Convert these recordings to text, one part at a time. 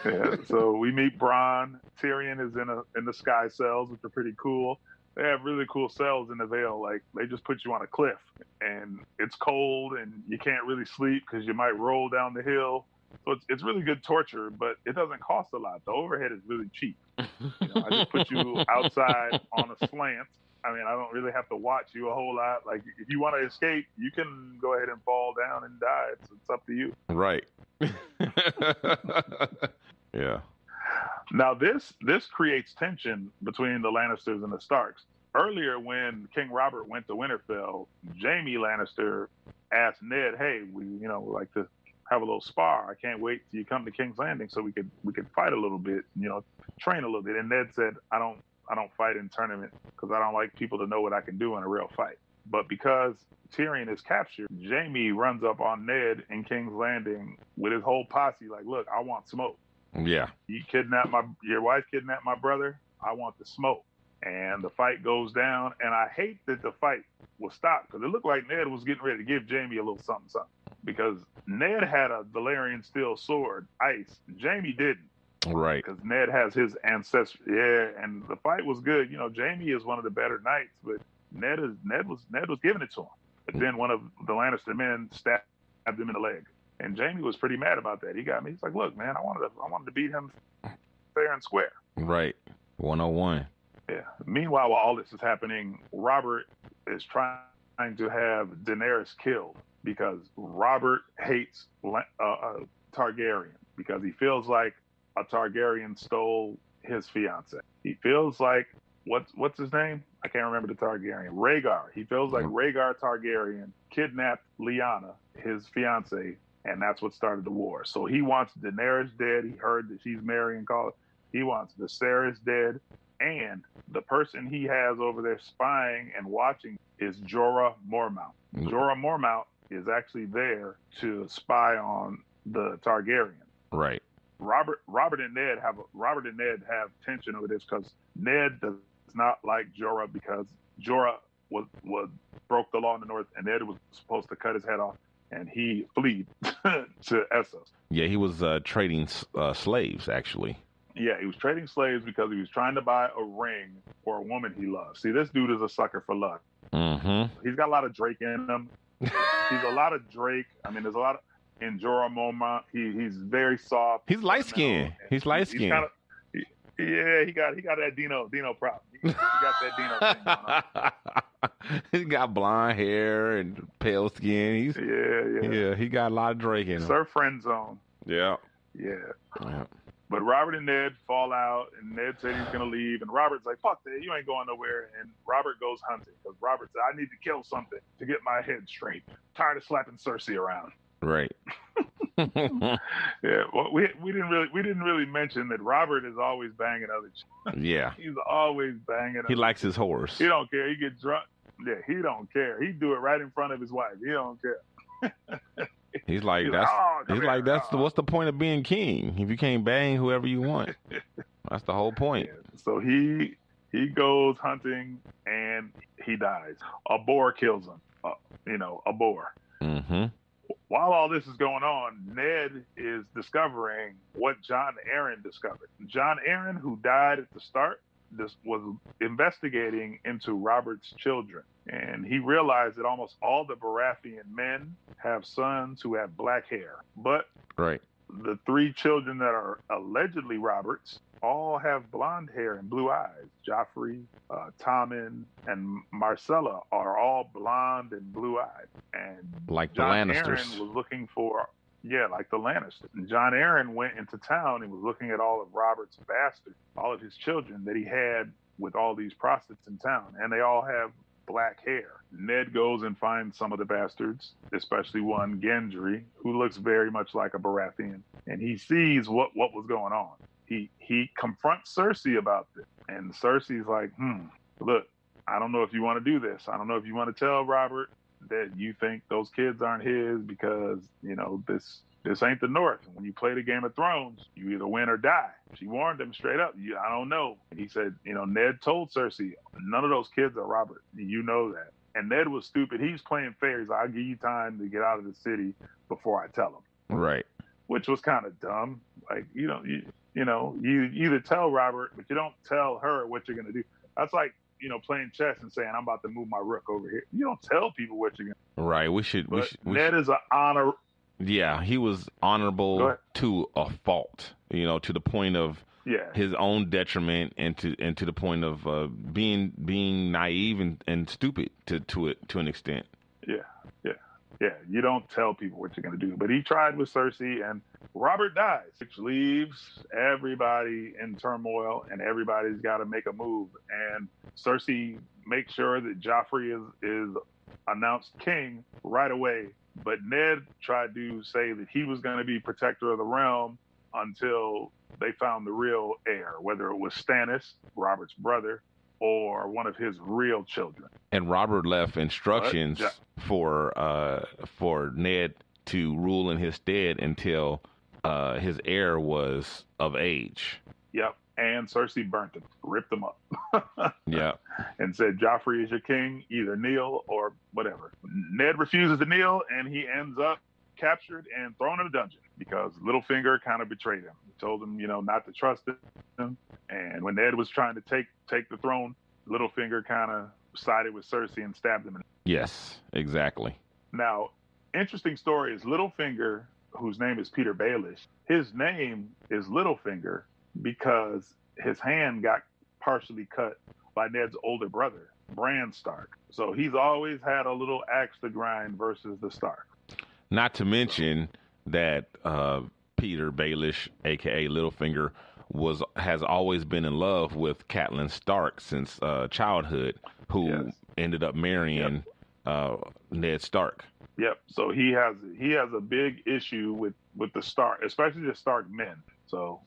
Yeah, so we meet Bronn. Tyrion is in the sky cells, which are pretty cool. They have really cool cells in the Vale. Like they just put you on a cliff, and it's cold, and you can't really sleep because you might roll down the hill. So it's really good torture, but it doesn't cost a lot. The overhead is really cheap. I just put you outside on a slant. I mean, I don't really have to watch you a whole lot. Like, if you want to escape, you can go ahead and fall down and die. It's up to you. Right. Yeah. Now, this creates tension between the Lannisters and the Starks. Earlier, when King Robert went to Winterfell, Jaime Lannister asked Ned, "Hey, we like to have a little spar. I can't wait till you come to King's Landing so we could fight a little bit, train a little bit." And Ned said, "I don't fight in tournament because I don't like people to know what I can do in a real fight." But because Tyrion is captured, Jaime runs up on Ned in King's Landing with his whole posse, like, "Look, I want smoke. Yeah. Your wife kidnapped my brother. I want the smoke." And the fight goes down. And I hate that the fight was stopped because it looked like Ned was getting ready to give Jaime a little something, something. Because Ned had a Valyrian steel sword, ice. Jaime didn't. Right. Because Ned has his ancestry. Yeah, and the fight was good. Jaime is one of the better knights, but Ned was giving it to him. But then one of the Lannister men stabbed him in the leg. And Jaime was pretty mad about that. He got me. He's like, "Look, man, I wanted to beat him fair and square." Right. 101. Yeah. Meanwhile, while all this is happening, Robert is trying to have Daenerys killed because Robert hates Targaryen because he feels like a Targaryen stole his fiance. He feels like what's his name? I can't remember the Targaryen. Rhaegar. He feels like Rhaegar Targaryen kidnapped Lyanna, his fiance, and that's what started the war. So he wants Daenerys dead. He heard that she's marrying Khal. He wants Viserys dead. And the person he has over there spying and watching is Jorah Mormont. Jorah Mormont is actually there to spy on the Targaryen. Right. Robert and Ned have tension over this because Ned does not like Jorah because Jorah was broke the law in the North, and Ned was supposed to cut his head off, and he fled to Essos. Yeah, he was trading slaves, actually. Yeah, he was trading slaves because he was trying to buy a ring for a woman he loves. See, this dude is a sucker for love. Mm-hmm. He's got a lot of Drake in him. He's a lot of Drake. I mean, there's a lot of in Jorah Mormont. He's very soft. He's light skinned. He's light skinned. Yeah, he got that Dino problem. He got that Dino thing going on. He's got blonde hair and pale skin. Yeah. He got a lot of Drake in him. Surf friend zone. Yeah. Yeah. But Robert and Ned fall out, and Ned said he's going to leave. And Robert's like, "Fuck that, you ain't going nowhere." And Robert goes hunting because Robert said, "I need to kill something to get my head straight. Tired of slapping Cersei around." Right. Yeah. Well, we didn't really mention that Robert is always banging other chicks. Yeah. He's always banging. He likes his horse. He don't care. He gets drunk. Yeah, he don't care. He do it right in front of his wife. He don't care. He's like, what's the point of being king if you can't bang whoever you want? That's the whole point. Yeah. So he goes hunting and he dies. A boar kills him. A boar. Mm-hmm. While all this is going on, Ned is discovering what Jon Arryn discovered. Jon Arryn, who died at the start, was investigating into Robert's children. And he realized that almost all the Baratheon men have sons who have black hair. But the 3 children that are allegedly Robert's all have blonde hair and blue eyes. Joffrey, Tommen, and Marcella are all blonde and blue-eyed. And like Jon the Lannisters. Arryn was looking for, like the Lannisters. And Jon Arryn went into town and was looking at all of Robert's bastards, all of his children that he had with all these prostitutes in town. And they all have black hair. Ned goes and finds some of the bastards, especially one, Gendry, who looks very much like a Baratheon. And he sees what was going on. He confronts Cersei about this. And Cersei's like, look, I don't know if you want to do this. I don't know if you want to tell Robert that you think those kids aren't his because, this ain't the North. When you play the Game of Thrones, you either win or die. She warned him straight up. I don't know. And he said, Ned told Cersei, none of those kids are Robert. You know that. And Ned was stupid. He's playing fair. He's like, I'll give you time to get out of the city. before I tell him. Right. Which was kind of dumb. Like, you either tell Robert, but you don't tell her what you're going to do. That's like, playing chess and saying, I'm about to move my rook over here. You don't tell people what you're going to do. Right. Ned is an honor. Yeah, he was honorable to a fault, to the point of his own detriment, and to the point of being naive and stupid to an extent. Yeah. You don't tell people what you're going to do. But he tried with Cersei, and Robert dies, which leaves everybody in turmoil, and everybody's got to make a move. And Cersei makes sure that Joffrey is announced king right away. But Ned tried to say that he was going to be protector of the realm until they found the real heir, whether it was Stannis, Robert's brother, or one of his real children. And Robert left instructions for Ned to rule in his stead until his heir was of age. Yep. And Cersei burnt him, ripped him up. Yeah. And said, Joffrey is your king, either kneel or whatever. Ned refuses to kneel, and he ends up captured and thrown in a dungeon because Littlefinger kind of betrayed him. He told him, not to trust him. And when Ned was trying to take the throne, Littlefinger kind of sided with Cersei and stabbed him. Yes, exactly. Now, interesting story is Littlefinger, whose name is Peter Baelish, his name is Littlefinger because his hand got partially cut by Ned's older brother, Bran Stark. So he's always had a little axe to grind versus the Stark. Not to mention that Peter Baelish, a.k.a. Littlefinger, has always been in love with Catelyn Stark since childhood, who ended up marrying Ned Stark. Yep. So he has a big issue with the Stark, especially the Stark men. So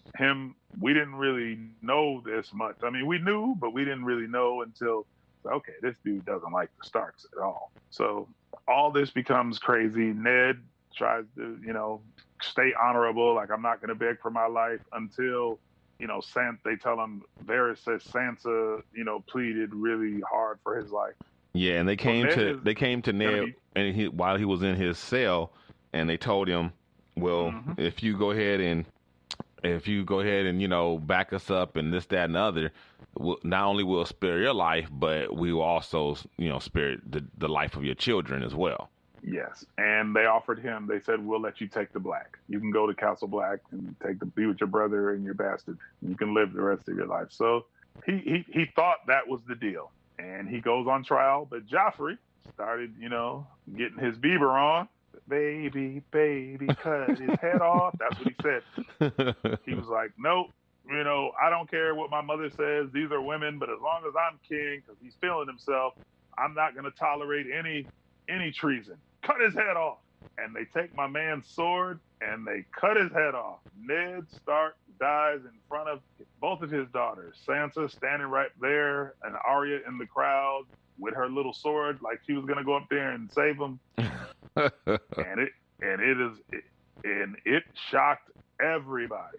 we didn't really know this much. I mean, we knew, but we didn't really know until, okay, this dude doesn't like the Starks at all. So all this becomes crazy. Ned tries to, stay honorable. Like, I'm not going to beg for my life until, they tell him, Varys says Sansa, pleaded really hard for his life. Yeah, and they came to Ned and while he was in his cell, and they told him, well, if you go ahead and back us up and this, that, and the other, not only will spare your life, but we will also spare the life of your children as well. Yes, and they offered him. They said, we'll let you take the Black. You can go to Castle Black and be with your brother and your bastard. You can live the rest of your life. So he thought that was the deal, and he goes on trial. But Joffrey started, getting his Bieber on. Baby, cut his head off. That's what he said. He was like, nope, I don't care what my mother says. These are women, but as long as I'm king, because he's feeling himself, I'm not going to tolerate any treason. Cut his head off. And they take my man's sword and they cut his head off. Ned Stark dies in front of both of his daughters. Sansa standing right there, and Arya in the crowd with her little sword, like she was going to go up there and save him. and it shocked everybody.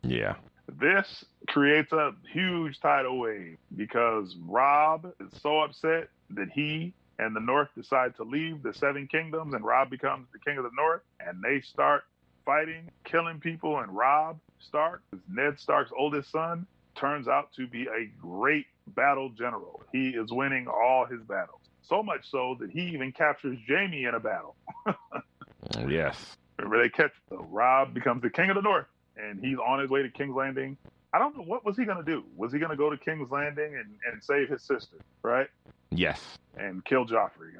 Yeah. This creates a huge tidal wave because Robb is so upset that he and the North decide to leave the Seven Kingdoms, and Robb becomes the king of the North, and they start fighting, killing people, and Robb Stark, Ned Stark's oldest son, turns out to be a great battle general. He is winning all his battles. So much so that he even captures Jaime in a battle. Yes. Remember, they catch Robb becomes the king of the North, and he's on his way to King's Landing. I don't know, what was he going to do? Was he going to go to King's Landing and save his sister, right? Yes. And kill Joffrey.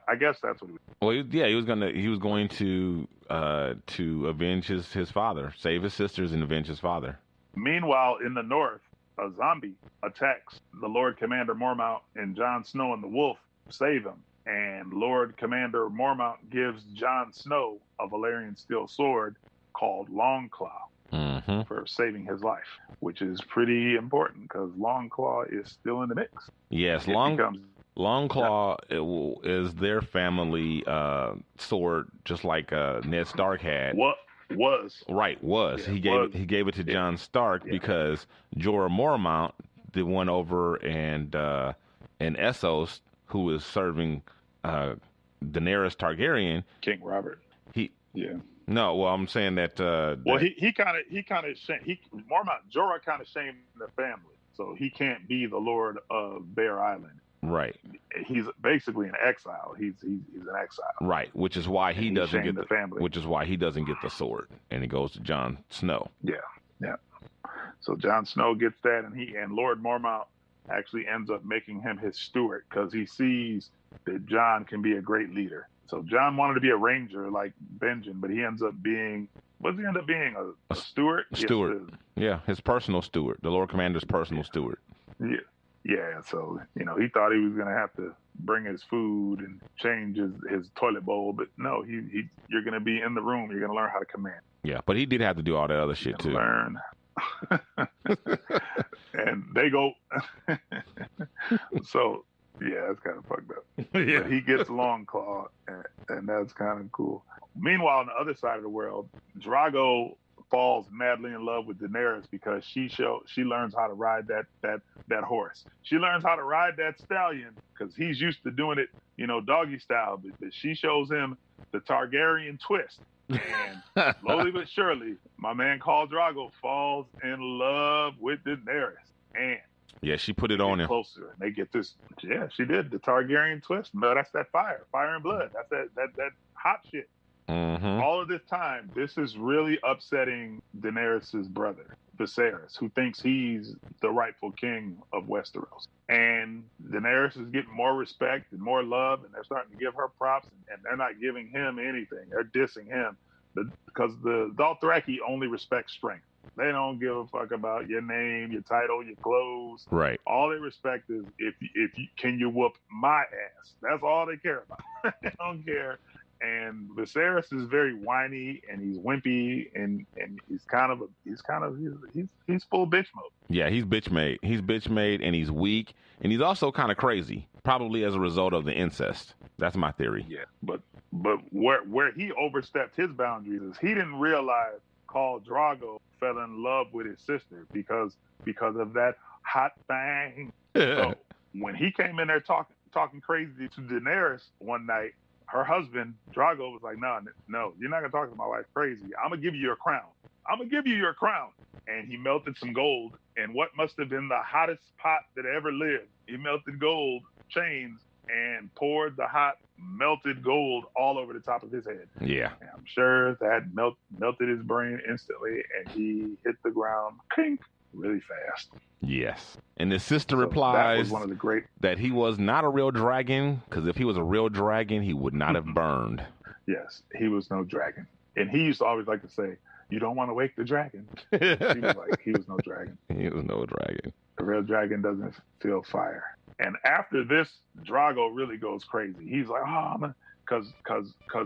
I guess that's what he was. Well, he was going to avenge his father, save his sisters and avenge his father. Meanwhile, in the North, a zombie attacks the Lord Commander Mormont, and Jon Snow and the Wolf save him. And Lord Commander Mormont gives Jon Snow a Valyrian steel sword called Longclaw for saving his life, which is pretty important because Longclaw is still in the mix. Yes, Longclaw is their family sword, just like Ned Stark had. Was. Yeah, he gave it to Jon Stark because Jorah Mormont, the one over and Essos, who was serving Daenerys Targaryen, King Robert. He Yeah. No, well, I'm saying that. Well, he kind of Mormont Jorah kind of shamed the family, so he can't be the Lord of Bear Island. Right. He's basically in exile. He's in exile. Right, which is why he doesn't get the family. Which is why he doesn't get the sword, and it goes to Jon Snow. Yeah, yeah. So Jon Snow gets that, and Lord Mormont actually ends up making him his steward because he sees that Jon can be a great leader. So Jon wanted to be a ranger like Benjen, but he ends up being, what does he end up being? A steward? Steward. Yeah, his personal steward, the Lord Commander's personal steward. Yeah. Yeah, so, he thought he was going to have to bring his food and change his toilet bowl, but no, you're going to be in the room. You're going to learn how to command. Yeah, but he did have to do all that other shit, too. Learn. And they go. So, yeah, that's kind of fucked up. Yeah. But he gets Longclaw, and that's kind of cool. Meanwhile, on the other side of the world, Drago falls madly in love with Daenerys because she learns how to ride that horse. She learns how to ride that stallion because he's used to doing it, doggy style. But she shows him the Targaryen twist. And slowly but surely, my man Khal Drogo falls in love with Daenerys. And yeah, she put it on him. Closer, and they get this. Yeah, she did the Targaryen twist. No, that's that fire and blood. That's that hot shit. Mm-hmm. All of this time, this is really upsetting Daenerys' brother, Viserys, who thinks he's the rightful king of Westeros. And Daenerys is getting more respect and more love, and they're starting to give her props, and they're not giving him anything. They're dissing him because the Dothraki only respect strength. They don't give a fuck about your name, your title, your clothes. Right. All they respect is if you can you whoop my ass. That's all they care about. They don't care. And Viserys is very whiny and he's wimpy and he's full bitch mode. Yeah, he's bitch made. He's bitch made and he's weak and he's also kind of crazy, probably as a result of the incest. That's my theory. Yeah, but where he overstepped his boundaries is he didn't realize Khal Drogo fell in love with his sister because of that hot thing. So when he came in there talking crazy to Daenerys one night, her husband, Drago, was like, no, you're not going to talk to my wife crazy. I'm going to give you your crown. I'm going to give you your crown. And he melted some gold in what must have been the hottest pot that ever lived. He melted gold chains and poured the hot melted gold all over the top of his head. Yeah. And I'm sure that melted his brain instantly, and he hit the ground pink really fast. Yes. And his sister replies that was one of the great... that he was not a real dragon, because if he was a real dragon, he would not have burned. Yes, he was no dragon. And he used to always like to say, you don't want to wake the dragon. He was no dragon. He was no dragon. A real dragon doesn't feel fire. And after this, Drago really goes crazy. He's like, because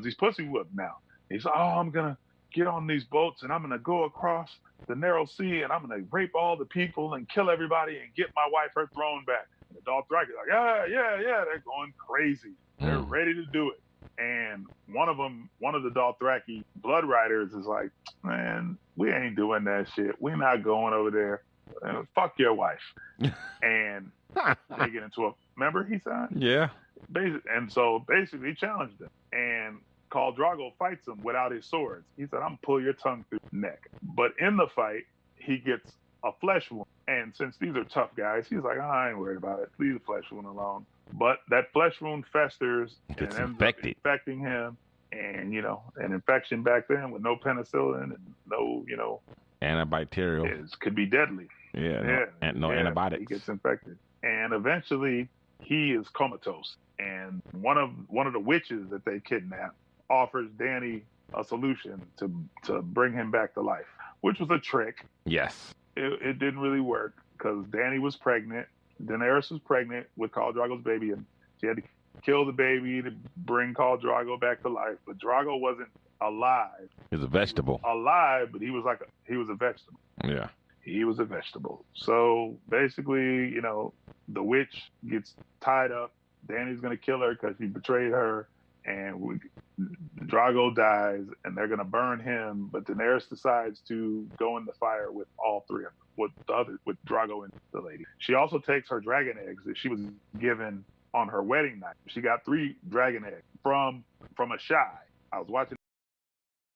he's pussy whipped now. He's like, I'm going to get on these boats and I'm going to go across the narrow sea and I'm going to rape all the people and kill everybody and get my wife her throne back. And the Dothraki are like, yeah. They're going crazy. They're ready to do it. And one of the Dothraki blood riders is like, man, we ain't doing that shit. We're not going over there. Fuck your wife. And they get into a, remember he said? Yeah. And so basically he challenged him. And Khal Drogo fights him without his swords. He said, I'm going to pull your tongue through your neck. But in the fight, he gets a flesh wound. And since these are tough guys, he's like, I ain't worried about it. Leave the flesh wound alone. But that flesh wound festers and ends up infecting him. And, an infection back then with no penicillin and no, antibacterial. Could be deadly. Yeah. No antibiotics. He gets infected. And eventually he is comatose. And one of the witches that they kidnapped offers Dany a solution to bring him back to life, which was a trick. Yes. It didn't really work because Dany was pregnant. Daenerys was pregnant with Khal Drogo's baby, and she had to kill the baby to bring Khal Drogo back to life. But Drogo wasn't alive. He was a vegetable. Alive, but he was a vegetable. Yeah. He was a vegetable. So basically, the witch gets tied up. Dany's going to kill her because she betrayed her. And Drogo dies, and they're going to burn him. But Daenerys decides to go in the fire with all three of them, with Drogo and the lady. She also takes her dragon eggs that she was given on her wedding night. She got 3 dragon eggs from a shy. I was watching